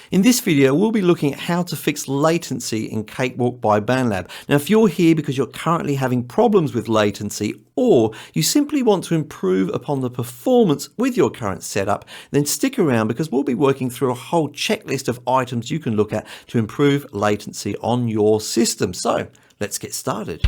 In this video, we'll be looking at how to fix latency in Cakewalk by Bandlab. Now, if you're here because you're currently having problems with latency, or you simply want to improve upon the performance with your current setup, then stick around because we'll be working through a whole checklist of items you can look at to improve latency on your system. So, let's get started.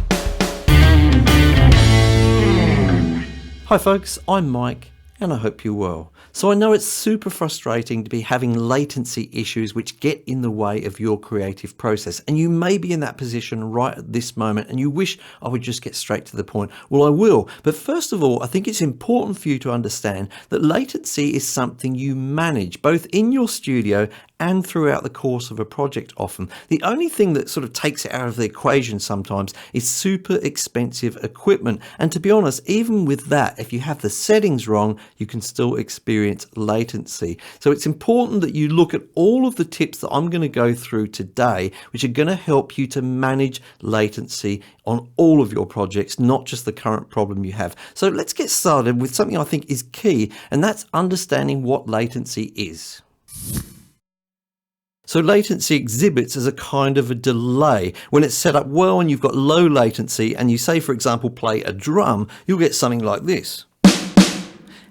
Hi folks, I'm Mike, and I hope you're well. So I know it's super frustrating to be having latency issues which get in the way of your creative process, and you may be in that position right at this moment and you wish I would just get straight to the point. Well, I will, but first of all, I think it's important for you to understand that latency is something you manage both in your studio and throughout the course of a project often. The only thing that sort of takes it out of the equation sometimes is super expensive equipment. And to be honest, even with that, if you have the settings wrong, you can still experience latency. So it's important that you look at all of the tips that I'm going to go through today, which are going to help you to manage latency on all of your projects, not just the current problem you have. So let's get started with something I think is key, and that's understanding what latency is. So latency exhibits as a kind of a delay. When it's set up well and you've got low latency and you say, for example, play a drum, you'll get something like this.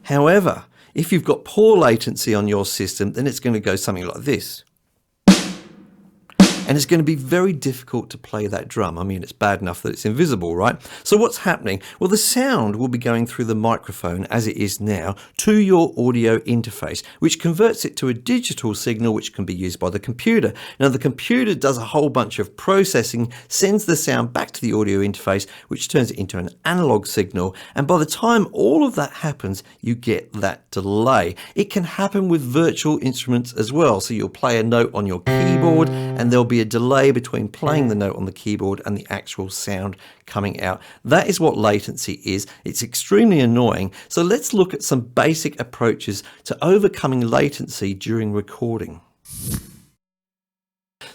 However, if you've got poor latency on your system, then it's going to go something like this. And it's going to be very difficult to play that drum. I mean, it's bad enough that it's invisible, right? So what's happening? Well, the sound will be going through the microphone as it is now to your audio interface, which converts it to a digital signal which can be used by the computer. Now, the computer does a whole bunch of processing, sends the sound back to the audio interface, which turns it into an analog signal. And by the time all of that happens, you get that delay. It can happen with virtual instruments as well. So you'll play a note on your keyboard and there'll be a delay between playing the note on the keyboard and the actual sound coming out. That is what latency is. It's extremely annoying. So let's look at some basic approaches to overcoming latency during recording.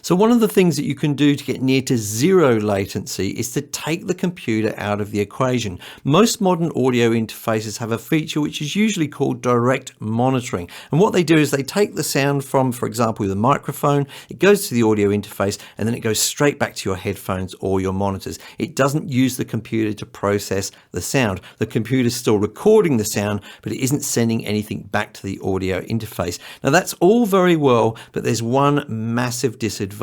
So one of the things that you can do to get near to zero latency is to take the computer out of the equation. Most modern audio interfaces have a feature which is usually called direct monitoring. And what they do is they take the sound from, for example, the microphone, it goes to the audio interface, and then it goes straight back to your headphones or your monitors. It doesn't use the computer to process the sound. The computer's still recording the sound, but it isn't sending anything back to the audio interface. Now that's all very well, but there's one massive disadvantage,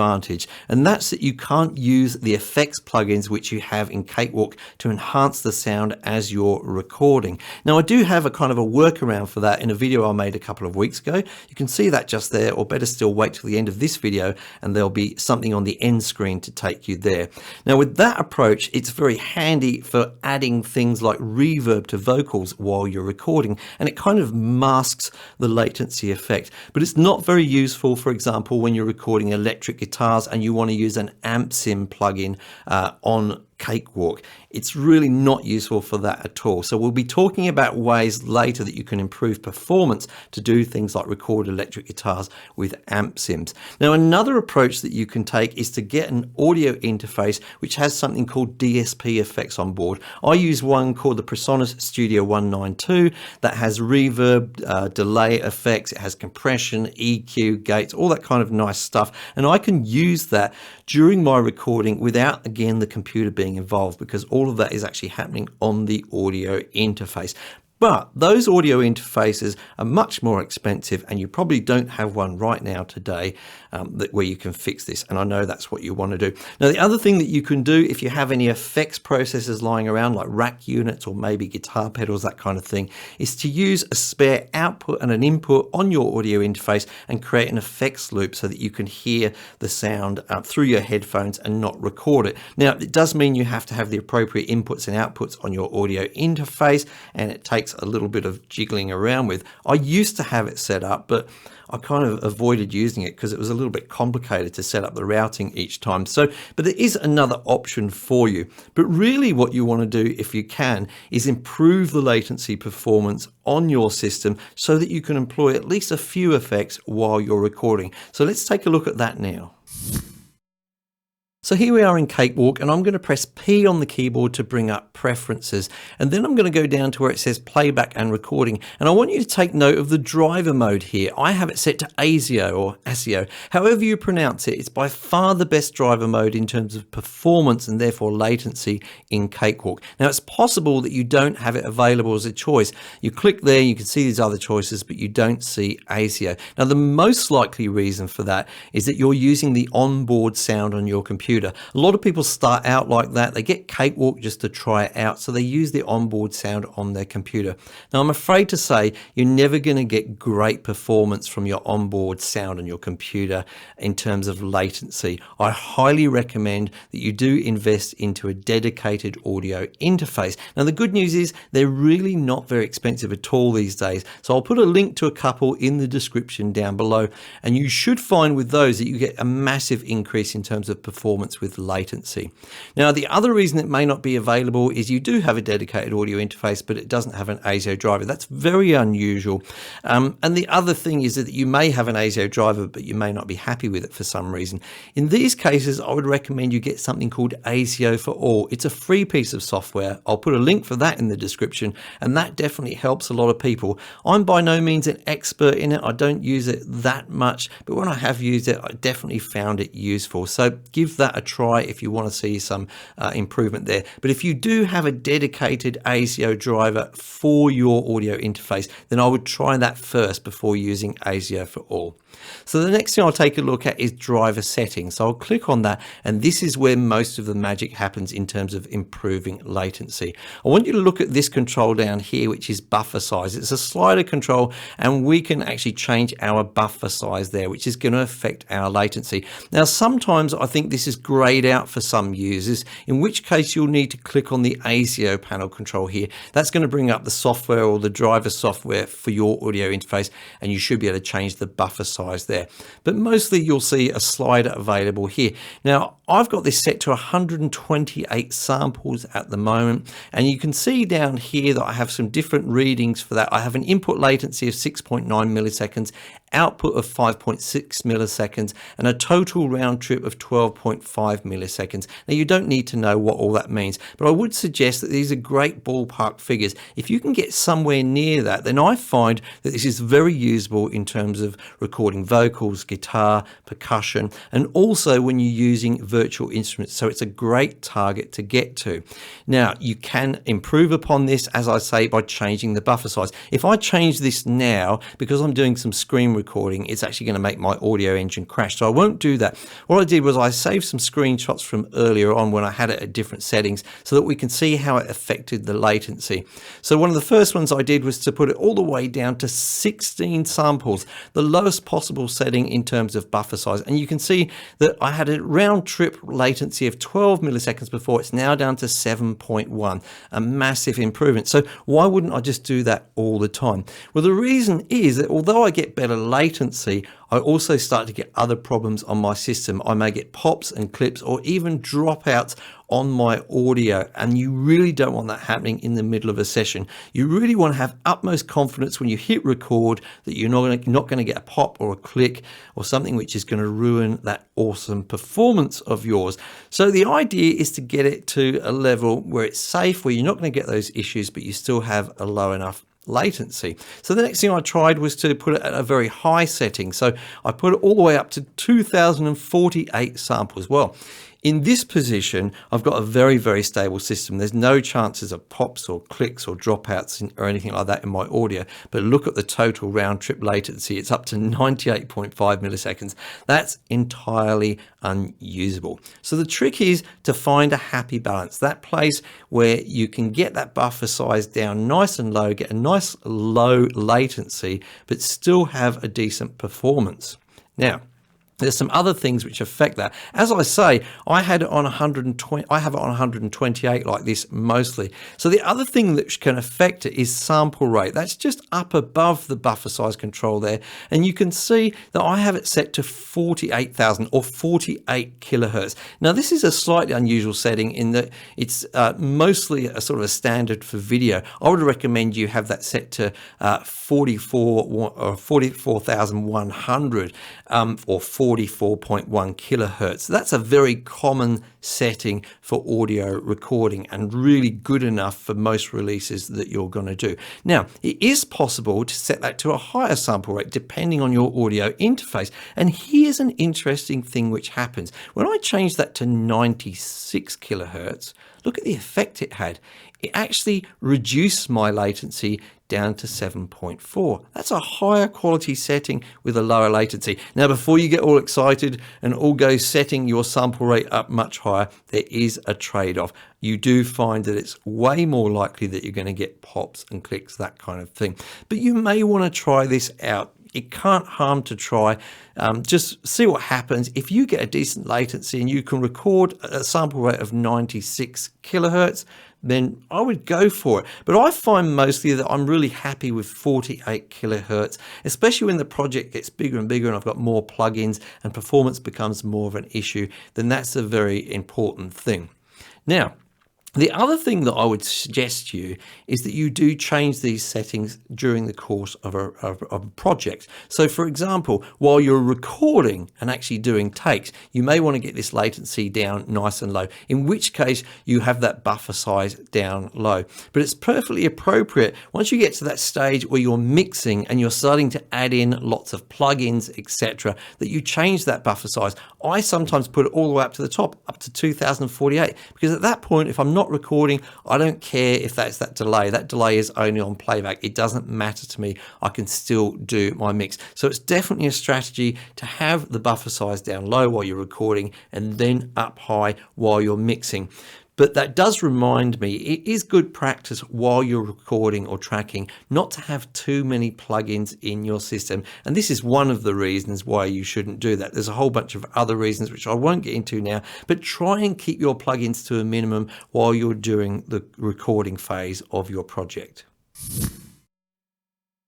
and that's that you can't use the effects plugins which you have in Cakewalk to enhance the sound as you're recording. Now I do have a kind of a workaround for that in a video I made a couple of weeks ago. You can see that just there, or better still, wait till the end of this video and there'll be something on the end screen to take you there. Now with that approach, it's very handy for adding things like reverb to vocals while you're recording, and it kind of masks the latency effect. But it's not very useful, for example, when you're recording electric guitars and you want to use an amp sim plugin on Cakewalk. It's really not useful for that at all. So we'll be talking about ways later that you can improve performance to do things like record electric guitars with amp sims. Now another approach that you can take is to get an audio interface which has something called DSP effects on board. I use one called the PreSonus Studio 192 that has reverb, delay effects, it has compression, EQ, gates, all that kind of nice stuff, and I can use that during my recording without, again, the computer being involved, because all of that is actually happening on the audio interface. But those audio interfaces are much more expensive, and you probably don't have one right now today where you can fix this. And I know that's what you want to do. Now, the other thing that you can do if you have any effects processors lying around, like rack units or maybe guitar pedals, that kind of thing, is to use a spare output and an input on your audio interface and create an effects loop so that you can hear the sound through your headphones and not record it. Now, it does mean you have to have the appropriate inputs and outputs on your audio interface, and it takes a little bit of jiggling around with. I used to have it set up, but I kind of avoided using it because it was a little bit complicated to set up the routing each time. So, but there is another option for you. But really what you want to do, if you can, is improve the latency performance on your system so that you can employ at least a few effects while you're recording. So let's take a look at that now. So here we are in Cakewalk, and I'm going to press P on the keyboard to bring up preferences. And then I'm going to go down to where it says playback and recording. And I want you to take note of the driver mode here. I have it set to ASIO or ASIO. However you pronounce it, it's by far the best driver mode in terms of performance and therefore latency in Cakewalk. Now it's possible that you don't have it available as a choice. You click there, you can see these other choices, but you don't see ASIO. Now the most likely reason for that is that you're using the onboard sound on your computer. A lot of people start out like that. They get Cakewalk just to try it out, so they use the onboard sound on their computer. Now I'm afraid to say you're never going to get great performance from your onboard sound on your computer in terms of latency. I highly recommend that you do invest into a dedicated audio interface. Now the good news is they're really not very expensive at all these days, so I'll put a link to a couple in the description down below, and you should find with those that you get a massive increase in terms of performance with latency. Now the other reason it may not be available is you do have a dedicated audio interface, but it doesn't have an ASIO driver. That's very unusual. And the other thing is that you may have an ASIO driver, but you may not be happy with it for some reason. In these cases, I would recommend you get something called ASIO for All. It's a free piece of software. I'll put a link for that in the description, and that definitely helps a lot of people. I'm by no means an expert in it. I don't use it that much, but when I have used it, I definitely found it useful. So give that a try if you want to see some improvement there. But if you do have a dedicated ASIO driver for your audio interface, then I would try that first before using ASIO for All. So the next thing I'll take a look at is driver settings. So I'll click on that, and this is where most of the magic happens in terms of improving latency. I want you to look at this control down here, which is buffer size. It's a slider control, and we can actually change our buffer size there, which is going to affect our latency. Now sometimes I think this is grayed out for some users, in which case you'll need to click on the ASIO panel control here. That's going to bring up the software or the driver software for your audio interface, and you should be able to change the buffer size there. But mostly you'll see a slider available here. Now I've got this set to 128 samples at the moment, and you can see down here that I have some different readings for that. I have an input latency of 6.9 milliseconds, output of 5.6 milliseconds, and a total round trip of 12.5 milliseconds. Now you don't need to know what all that means, but I would suggest that these are great ballpark figures. If you can get somewhere near that, then I find that this is very usable in terms of recording vocals, guitar, percussion, and also when you're using virtual instruments. So it's a great target to get to. Now you can improve upon this, as I say, by changing the buffer size. If I change this now, because I'm doing some screen recording, it's actually going to make my audio engine crash, so I won't do that. What I did was I saved some screenshots from earlier on when I had it at different settings so that we can see how it affected the latency. So one of the first ones I did was to put it all the way down to 16 samples, the lowest possible setting in terms of buffer size, and you can see that I had a round trip latency of 12 milliseconds before. It's now down to 7.1, a massive improvement. So why wouldn't I just do that all the time? Well, the reason is that although I get better latency, I also start to get other problems on my system. I may get pops and clips or even dropouts on my audio, and you really don't want that happening in the middle of a session. You really want to have utmost confidence when you hit record that you're not going to get a pop or a click or something which is going to ruin that awesome performance of yours. So the idea is to get it to a level where it's safe, where you're not going to get those issues, but you still have a low enough latency. So the next thing I tried was to put it at a very high setting. So I put it all the way up to 2048 samples. Well, in this position, I've got a very, very stable system. There's no chances of pops or clicks or dropouts or anything like that in my audio. But look at the total round trip latency. It's up to 98.5 milliseconds. That's entirely unusable. So the trick is to find a happy balance, that place where you can get that buffer size down nice and low, get a nice low latency, but still have a decent performance. Now, there's some other things which affect that. As I say, I had it on 120. I have it on 128 like this mostly. So the other thing that can affect it is sample rate. That's just up above the buffer size control there, and you can see that I have it set to 48,000 or 48 kilohertz. Now this is a slightly unusual setting in that it's mostly a sort of a standard for video. I would recommend you have that set to 44,100 or 40 44.1 kilohertz. That's a very common setting for audio recording and really good enough for most releases that you're going to do. Now, it is possible to set that to a higher sample rate depending on your audio interface. And here's an interesting thing which happens. When I change that to 96 kilohertz, look at the effect it had. It actually reduced my latency down to 7.4. That's a higher quality setting with a lower latency. Now, before you get all excited and all go setting your sample rate up much higher, there is a trade-off. You do find that it's way more likely that you're going to get pops and clicks, that kind of thing. But you may want to try this out. It can't harm to try. Just see what happens. If you get a decent latency and you can record a sample rate of 96 kilohertz, then I would go for it. But I find mostly that I'm really happy with 48 kilohertz, especially when the project gets bigger and bigger and I've got more plugins and performance becomes more of an issue. Then that's a very important thing. Now, the other thing that I would suggest to you is that you do change these settings during the course of a project. So for example, while you're recording and actually doing takes, you may want to get this latency down nice and low, in which case you have that buffer size down low. But it's perfectly appropriate once you get to that stage where you're mixing and you're starting to add in lots of plugins, etc., that you change that buffer size. I sometimes put it all the way up to the top, up to 2048, because at that point, if I'm not recording, I don't care if that's that delay. That delay is only on playback. It doesn't matter to me. I can still do my mix. So it's definitely a strategy to have the buffer size down low while you're recording and then up high while you're mixing. But that does remind me, it is good practice while you're recording or tracking not to have too many plugins in your system. And this is one of the reasons why you shouldn't do that. There's a whole bunch of other reasons which I won't get into now, but try and keep your plugins to a minimum while you're doing the recording phase of your project.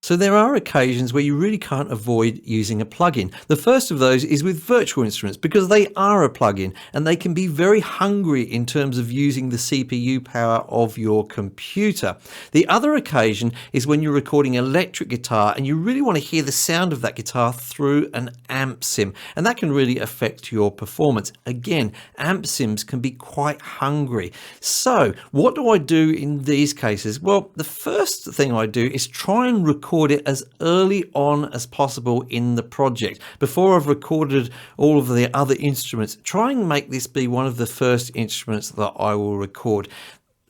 So there are occasions where you really can't avoid using a plugin. The first of those is with virtual instruments, because they are a plugin and they can be very hungry in terms of using the CPU power of your computer. The other occasion is when you're recording electric guitar and you really want to hear the sound of that guitar through an amp sim, and that can really affect your performance. Again, amp sims can be quite hungry. So what do I do in these cases? Well, the first thing I do is try and record it as early on as possible in the project. Before I've recorded all of the other instruments, try and make this be one of the first instruments that I will record.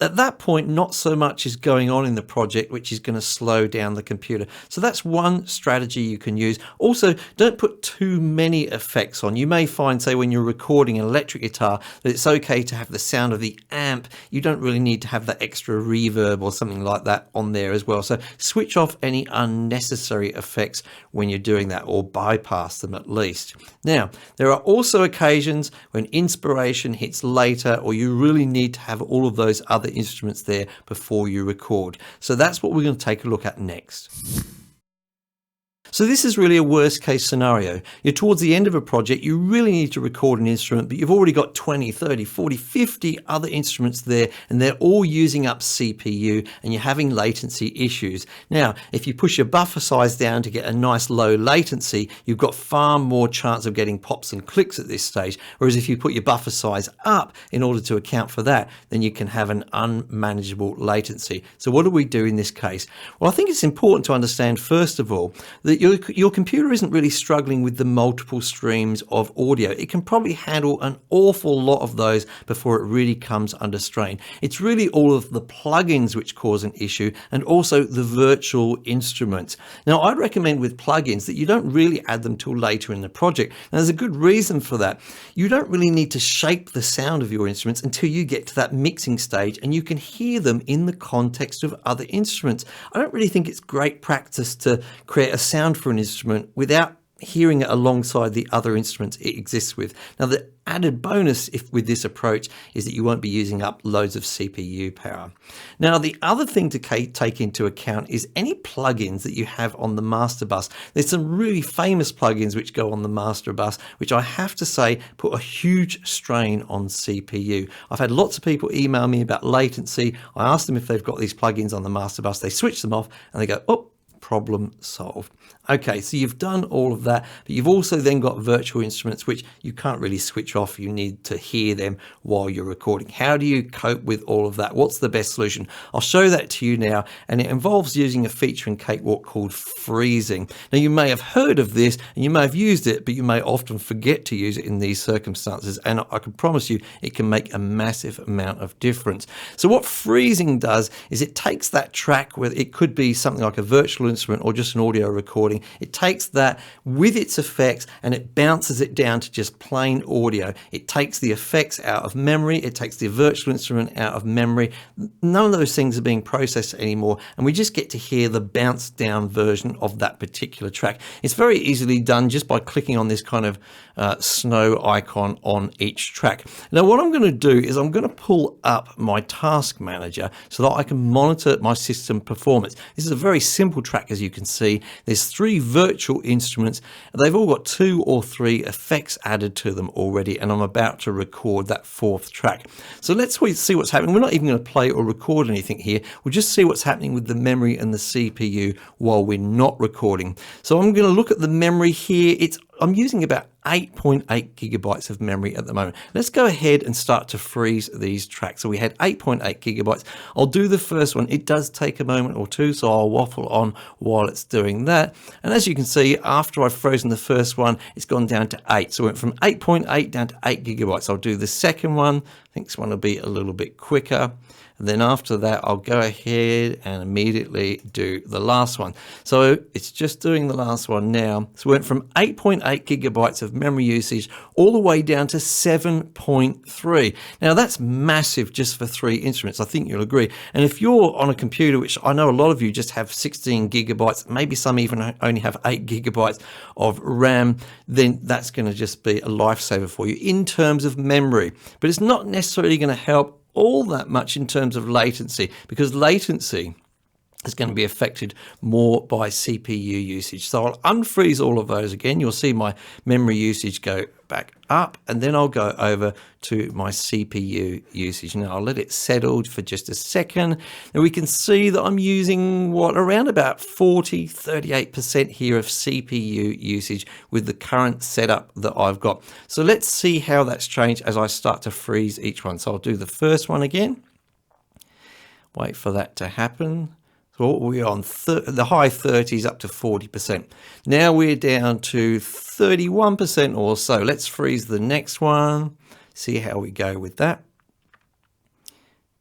At that point, not so much is going on in the project, which is going to slow down the computer. So that's one strategy you can use. Also, don't put too many effects on. You may find, say, when you're recording an electric guitar, that it's okay to have the sound of the amp. You don't really need to have that extra reverb or something like that on there as well. So switch off any unnecessary effects when you're doing that, or bypass them at least. Now, there are also occasions when inspiration hits later, or you really need to have all of those other instruments there before you record. So that's what we're going to take a look at next. So this is really a worst case scenario. You're towards the end of a project, you really need to record an instrument, but you've already got 20, 30, 40, 50 other instruments there, and they're all using up CPU, and you're having latency issues. Now, if you push your buffer size down to get a nice low latency, you've got far more chance of getting pops and clicks at this stage. Whereas if you put your buffer size up in order to account for that, then you can have an unmanageable latency. So what do we do in this case? Well, I think it's important to understand, first of all, that your computer isn't really struggling with the multiple streams of audio. It can probably handle an awful lot of those before it really comes under strain. It's really all of the plugins which cause an issue, and also the virtual instruments. Now, I'd recommend with plugins that you don't really add them till later in the project. And there's a good reason for that. You don't really need to shape the sound of your instruments until you get to that mixing stage and you can hear them in the context of other instruments. I don't really think it's great practice to create a sound for an instrument without hearing it alongside the other instruments it exists with. Now, the added bonus with this approach is that you won't be using up loads of CPU power. Now, the other thing to take into account is any plugins that you have on the master bus. There's some really famous plugins which go on the master bus, which I have to say put a huge strain on CPU. I've had lots of people email me about latency. I asked them if they've got these plugins on the master bus. They switch them off and they go, oh, problem solved. Okay, so you've done all of that, but you've also then got virtual instruments which you can't really switch off. You need to hear them while you're recording. How do you cope with all of that? What's the best solution? I'll show that to you now, and it involves using a feature in Cakewalk called freezing. Now, you may have heard of this and you may have used it, but you may often forget to use it in these circumstances, and I can promise you it can make a massive amount of difference. So what freezing does is it takes that track, where it could be something like a virtual instrument or just an audio recording. It takes that with its effects and it bounces it down to just plain audio. It takes the effects out of memory. It takes the virtual instrument out of memory. None of those things are being processed anymore, and we just get to hear the bounced down version of that particular track. It's very easily done just by clicking on this kind of snow icon on each track. Now, what I'm going to do is I'm going to pull up my task manager so that I can monitor my system performance. This is a very simple track, as you can see. There's 3 virtual instruments. They've all got 2 or 3 effects added to them already, and I'm about to record that 4th track. So let's see what's happening. We're not even going to play or record anything here. We'll just see what's happening with the memory and the CPU while we're not recording. So I'm going to look at the memory here. I'm using about 8.8 gigabytes of memory at the moment. Let's go ahead and start to freeze these tracks. So we had 8.8 gigabytes. I'll do the first one. It does take a moment or two, so I'll waffle on while it's doing that. And as you can see, after I've frozen the first one, it's gone down to 8. So it went from 8.8 down to 8 gigabytes. I'll do the second one. I think this one will be a little bit quicker. And then after that, I'll go ahead and immediately do the last one. So it's just doing the last one now. So it went from 8.8 gigabytes of memory usage all the way down to 7.3. Now that's massive just for 3 instruments. I think you'll agree. And if you're on a computer, which I know a lot of you just have 16 gigabytes, maybe some even only have 8 gigabytes of RAM, then that's going to just be a lifesaver for you in terms of memory. But it's not necessarily going to help all that much in terms of latency, because latency is going to be affected more by CPU usage. So I'll unfreeze all of those again. You'll see my memory usage go back up, and then I'll go over to my CPU usage. Now I'll let it settle for just a second. Now we can see that I'm using around about 38% here of CPU usage with the current setup that I've got. So let's see how that's changed as I start to freeze each one. So I'll do the first one again. Wait for that to happen. So we're on the high 30s up to 40%. Now we're down to 31% or so. Let's freeze the next one. See how we go with that.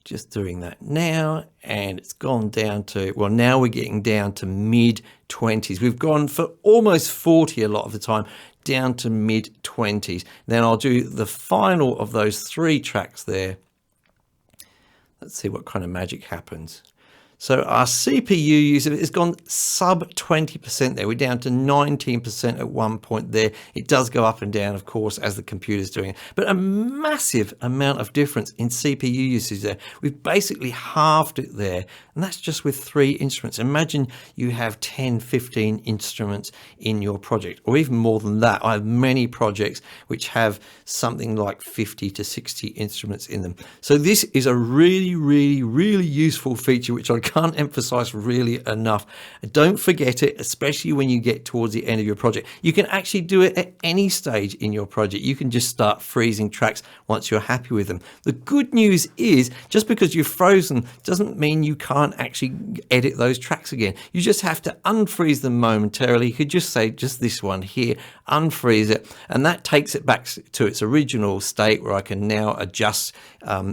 Just doing that now, and it's gone down to, well, now we're getting down to mid 20s. We've gone for almost 40 a lot of the time, down to mid 20s. Then I'll do the final of those 3 tracks there. Let's see what kind of magic happens. So our CPU use has gone sub 20% there. We're down to 19% at one point there. It does go up and down, of course, as the computer's doing it, but a massive amount of difference in CPU usage there. We've basically halved it there, and that's just with 3 instruments. Imagine you have 10, 15 instruments in your project, or even more than that. I have many projects which have something like 50 to 60 instruments in them. So this is a really, really, really useful feature, which I can't emphasize really enough. Don't forget it, especially when you get towards the end of your project. You can actually do it at any stage in your project. You can just start freezing tracks once you're happy with them. The good news is, just because you've frozen doesn't mean you can't actually edit those tracks again. You just have to unfreeze them momentarily. You could just say, just this one here, unfreeze it, and that takes it back to its original state, where I can now adjust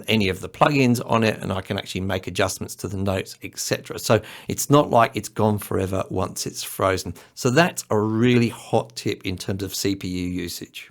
any of the plugins on it, and I can actually make adjustments to the notes, etc. So it's not like it's gone forever once it's frozen. So that's a really hot tip in terms of CPU usage.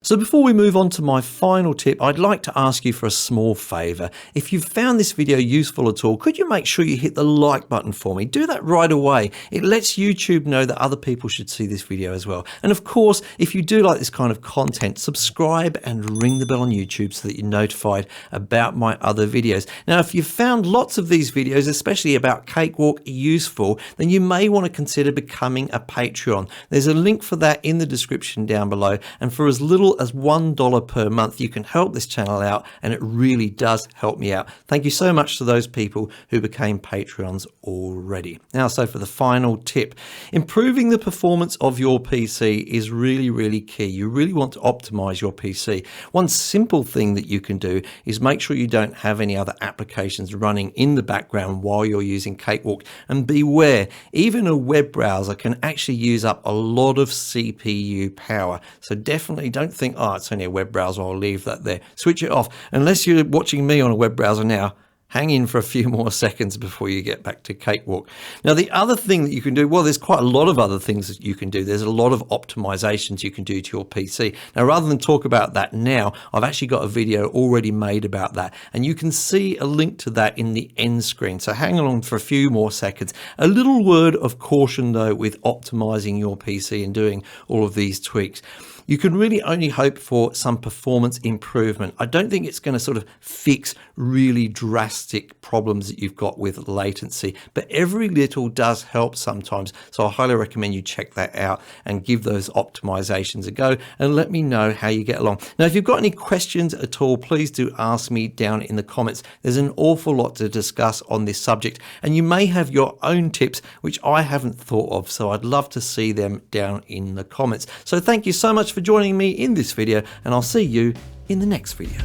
So before we move on to my final tip, I'd like to ask you for a small favor. If you've found this video useful at all, could you make sure you hit the like button for me? Do that right away. It lets YouTube know that other people should see this video as well. And of course, if you do like this kind of content, subscribe and ring the bell on YouTube so that you're notified about my other videos. Now, if you've found lots of these videos, especially about Cakewalk, useful, then you may want to consider becoming a Patreon. There's a link for that in the description down below. And for as little little as $1 per month, you can help this channel out, and it really does help me out. Thank you so much to those people who became Patreons already. Now, so for the final tip, improving the performance of your PC is really key. You really want to optimize your PC. One simple thing that you can do is make sure you don't have any other applications running in the background while you're using Cakewalk. And beware, even a web browser can actually use up a lot of CPU power. So definitely don't think, oh, it's only a web browser, I'll leave that there. Switch it off. Unless you're watching me on a web browser now, hang in for a few more seconds before you get back to Cakewalk. Now, the other thing that you can do, well, there's quite a lot of other things that you can do. There's a lot of optimizations you can do to your PC. Now, rather than talk about that now, I've actually got a video already made about that, and you can see a link to that in the end screen. So hang on for a few more seconds. A little word of caution, though, with optimizing your PC and doing all of these tweaks. You can really only hope for some performance improvement. I don't think it's going to sort of fix really drastic problems that you've got with latency, but every little does help sometimes. So I highly recommend you check that out and give those optimizations a go and let me know how you get along. Now, if you've got any questions at all, please do ask me down in the comments. There's an awful lot to discuss on this subject, and you may have your own tips, which I haven't thought of. So I'd love to see them down in the comments. So thank you so much for joining me in this video, and I'll see you in the next video.